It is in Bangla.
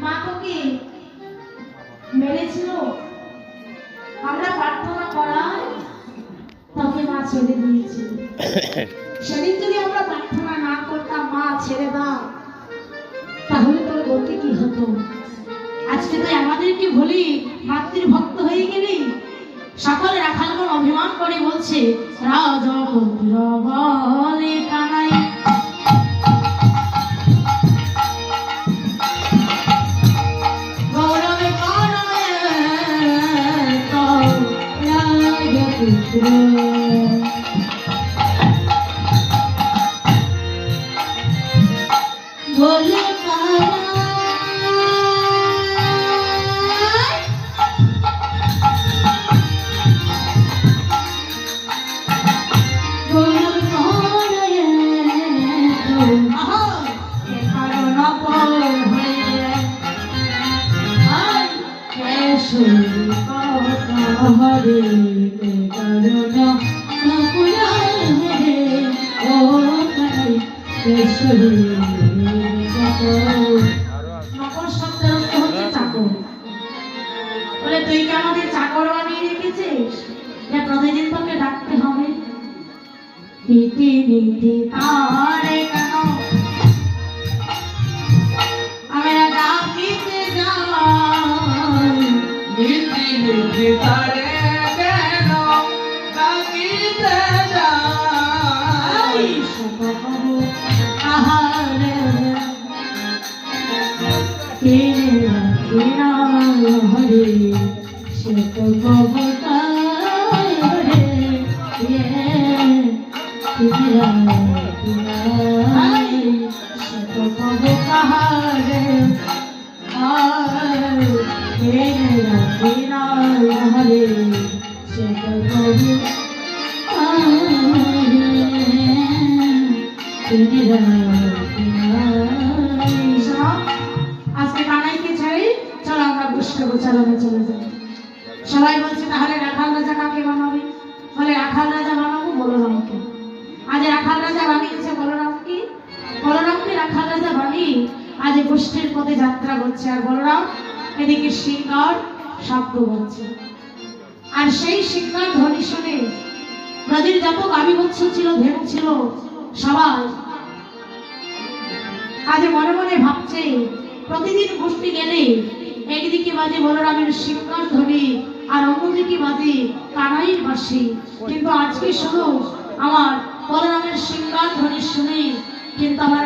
মা তোকে মেরেছিল, আমরা প্রার্থনা করায় তোকে মা ছেড়ে দিয়েছিল। সেদিন যদি আমরা প্রার্থনা না করতাম মা ছেড়ে দাও, তাহলে তোর গতি কি হতো? আজকে তুই আমাদেরকে বলি মাতৃভক্ত হয়ে গেলি। সকলে রাখালগণ অভিমান করে বলছে রাজপুত্র বলে কানাই, গৌরবে কানাই তো রাজপুত্র বলে হরে করুণা নকুলা হে ও কানাই কেশরী। নকল শব্দের অর্থ হচ্ছে চাকর। বলে তুই কি আমাদের চাকর বানিয়ে রেখেছিস যে প্রতিদিন তোকে ডাকতে হবে? নীতি নীতি তারে কেন আমরা ডাকিতে যাই, নীতি নীতি তারে কেন ডাকিতে যাই, সকল আহারে হরে শত কবতায় হরে শত কব কাহারে হরে শত কব আজকে কানাইকে ছেড়ে চলো আমরা বৈষ্ণব চালানো চলে যাই। সবাই বলছে তাহলে রাখাল রাজা কাকে বানাবে? বলে রাখাল রাজা বানাবো বলরামকে। আজ রাখাল রাজা বানিয়েছে বলরামকে, বলরামকে রাখাল রাজা বানিয়ে আজ গোষ্ঠীর পথে যাত্রা করছে। আর বলরাম এদিকে সিংহার শব্দ বলছে। আর সেই সিংহার ধ্বনি শুনে ব্রজের যত গাভীবৎস ছিল, ধেনু ছিল, সবাই আজ মনে মনে ভাবছে প্রতিদিন গোষ্ঠী গেলে একদিকে বাজে বলরামের সিংহার ধ্বনি আর অন্যদিকে বাজে কানাইয়ের বাঁশি, কিন্তু আজকে শুধু আমার বলরামের সিংহার ধ্বনি শুনে কিন্তু আমার